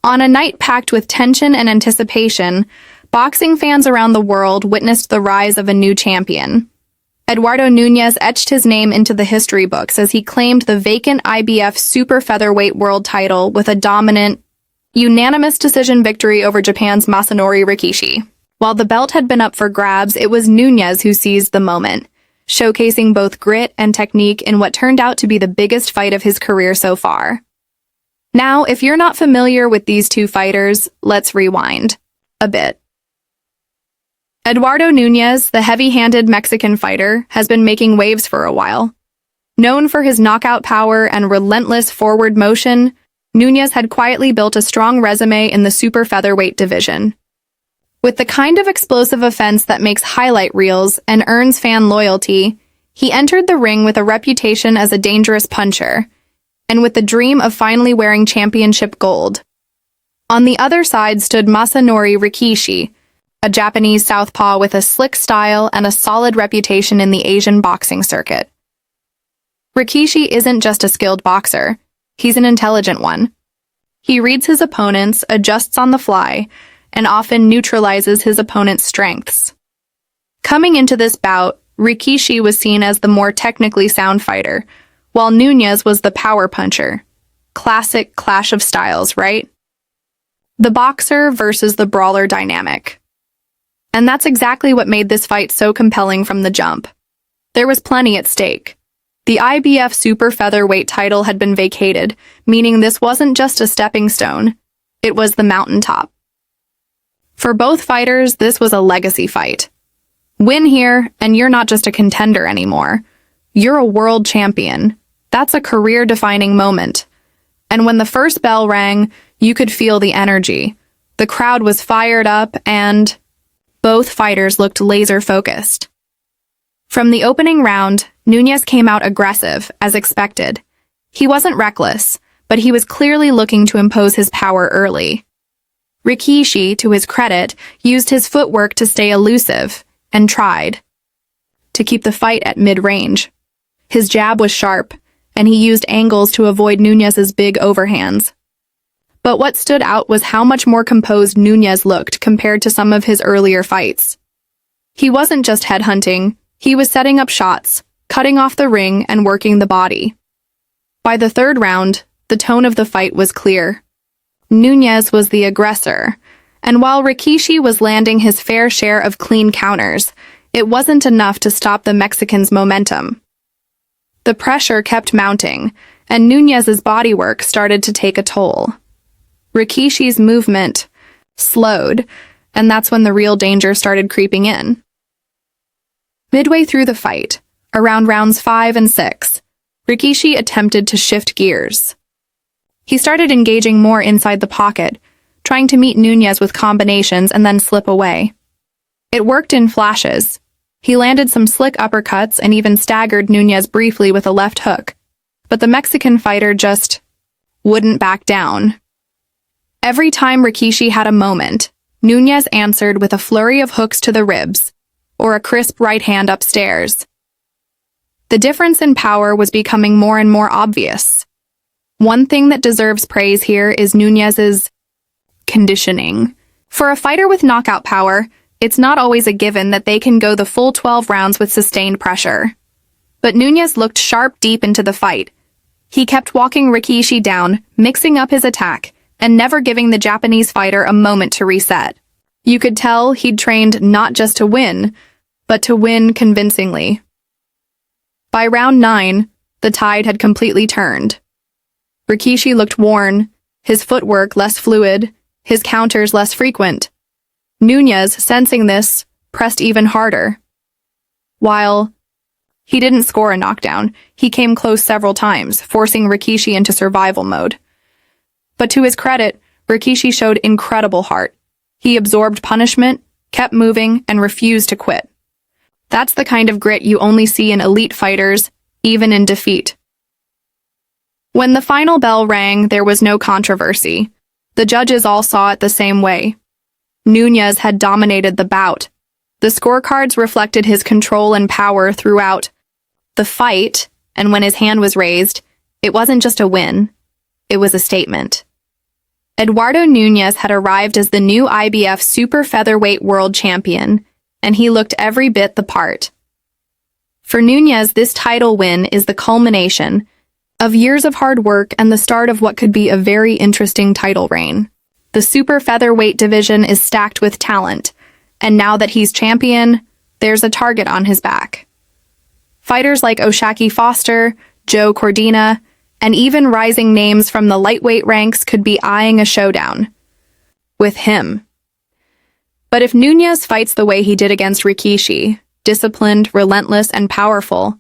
On a night packed with tension and anticipation, boxing fans around the world witnessed the rise of a new champion. Eduardo Núñez etched his name into the history books as he claimed the vacant IBF super-featherweight world title with a dominant, unanimous decision victory over Japan's Masanori Rikiishi. While the belt had been up for grabs, it was Nunez who seized the moment, showcasing both grit and technique in what turned out to be the biggest fight of his career so far. Now, if you're not familiar with these two fighters, let's rewind a bit. Eduardo Núñez, the heavy-handed Mexican fighter, has been making waves for a while. Known for his knockout power and relentless forward motion, Nunez had quietly built a strong resume in the super featherweight division. With the kind of explosive offense that makes highlight reels and earns fan loyalty, he entered the ring with a reputation as a dangerous puncher, and with the dream of finally wearing championship gold. On the other side stood Masanori Rikiishi, a Japanese southpaw with a slick style and a solid reputation in the Asian boxing circuit. Rikiishi isn't just a skilled boxer, he's an intelligent one. He reads his opponents, adjusts on the fly, and often neutralizes his opponent's strengths. Coming into this bout, Rikiishi was seen as the more technically sound fighter, while Nunez was the power puncher. Classic clash of styles, right? The boxer versus the brawler dynamic. And that's exactly what made this fight so compelling from the jump. There was plenty at stake. The IBF super featherweight title had been vacated, meaning this wasn't just a stepping stone. It was the mountaintop. For both fighters, this was a legacy fight. Win here, and you're not just a contender anymore. You're a world champion. That's a career-defining moment. And when the first bell rang, you could feel the energy. The crowd was fired up, and both fighters looked laser-focused. From the opening round, Nunez came out aggressive, as expected. He wasn't reckless, but he was clearly looking to impose his power early. Rikiishi, to his credit, used his footwork to stay elusive, and tried to keep the fight at mid-range. His jab was sharp, and he used angles to avoid Nunez's big overhands. But what stood out was how much more composed Nunez looked compared to some of his earlier fights. He wasn't just headhunting, he was setting up shots, cutting off the ring and working the body. By the third round, the tone of the fight was clear. Nunez was the aggressor, and while Rikiishi was landing his fair share of clean counters, it wasn't enough to stop the Mexican's momentum. The pressure kept mounting, and Nunez's bodywork started to take a toll. Rikiishi's movement slowed, and that's when the real danger started creeping in. Midway through the fight, around rounds 5 and 6, Rikiishi attempted to shift gears. He started engaging more inside the pocket, trying to meet Nunez with combinations and then slip away. It worked in flashes. He landed some slick uppercuts and even staggered Nunez briefly with a left hook, but the Mexican fighter just wouldn't back down. Every time Rikiishi had a moment, Nunez answered with a flurry of hooks to the ribs, or a crisp right hand upstairs. The difference in power was becoming more and more obvious. One thing that deserves praise here is Nunez's conditioning. For a fighter with knockout power, it's not always a given that they can go the full 12 rounds with sustained pressure. But Nunez looked sharp deep into the fight. He kept walking Rikiishi down, mixing up his attack, and never giving the Japanese fighter a moment to reset. You could tell he'd trained not just to win, but to win convincingly. By round 9, the tide had completely turned. Rikiishi looked worn, his footwork less fluid, his counters less frequent. Nunez, sensing this, pressed even harder. While he didn't score a knockdown, he came close several times, forcing Rikiishi into survival mode. But to his credit, Rikiishi showed incredible heart. He absorbed punishment, kept moving, and refused to quit. That's the kind of grit you only see in elite fighters, even in defeat. When the final bell rang, there was no controversy. The judges all saw it the same way. Nunez had dominated the bout. The scorecards reflected his control and power throughout the fight, and when his hand was raised, it wasn't just a win, it was a statement. Eduardo Núñez had arrived as the new IBF super-featherweight world champion, and he looked every bit the part. For Nunez, this title win is the culmination of years of hard work and the start of what could be a very interesting title reign. The super featherweight division is stacked with talent, and now that he's champion, there's a target on his back. Fighters like Oshaki Foster, Joe Cordina, and even rising names from the lightweight ranks could be eyeing a showdown with him. But if Nunez fights the way he did against Rikiishi, disciplined, relentless, and powerful,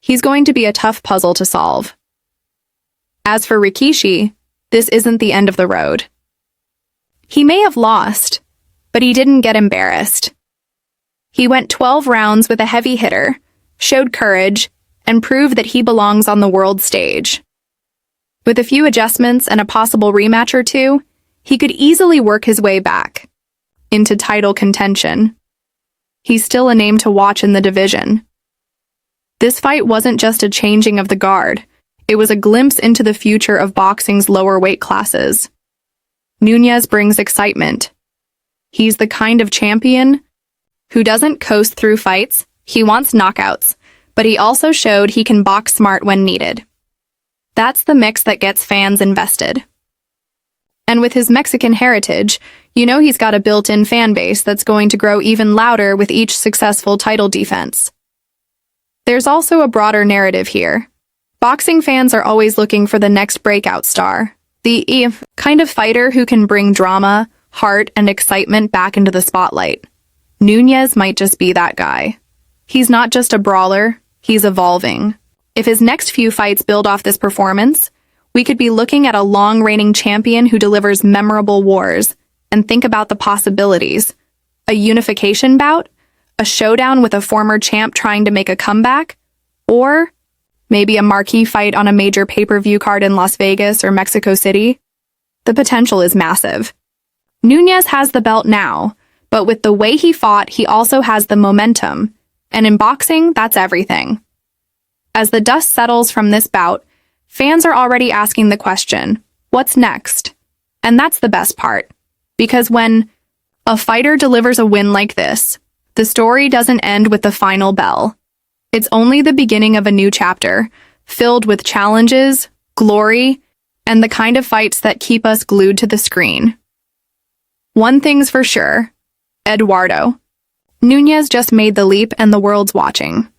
he's going to be a tough puzzle to solve. As for Rikiishi, this isn't the end of the road. He may have lost, but he didn't get embarrassed. He went 12 rounds with a heavy hitter, showed courage, and proved that he belongs on the world stage. With a few adjustments and a possible rematch or two, he could easily work his way back into title contention. He's still a name to watch in the division. This fight wasn't just a changing of the guard, it was a glimpse into the future of boxing's lower weight classes. Nunez brings excitement. He's the kind of champion who doesn't coast through fights, he wants knockouts, but he also showed he can box smart when needed. That's the mix that gets fans invested. And with his Mexican heritage, you know he's got a built-in fan base that's going to grow even louder with each successful title defense. There's also a broader narrative here. Boxing fans are always looking for the next breakout star, the kind of fighter who can bring drama, heart, and excitement back into the spotlight. Nunez might just be that guy. He's not just a brawler, he's evolving. If his next few fights build off this performance, we could be looking at a long-reigning champion who delivers memorable wars. And think about the possibilities. A unification bout? A showdown with a former champ trying to make a comeback? Or maybe a marquee fight on a major pay-per-view card in Las Vegas or Mexico City? The potential is massive. Nunez has the belt now, but with the way he fought, he also has the momentum. And in boxing, that's everything. As the dust settles from this bout, fans are already asking the question, what's next? And that's the best part. Because when a fighter delivers a win like this, the story doesn't end with the final bell. It's only the beginning of a new chapter, filled with challenges, glory, and the kind of fights that keep us glued to the screen. One thing's for sure, Eduardo Núñez just made the leap and the world's watching.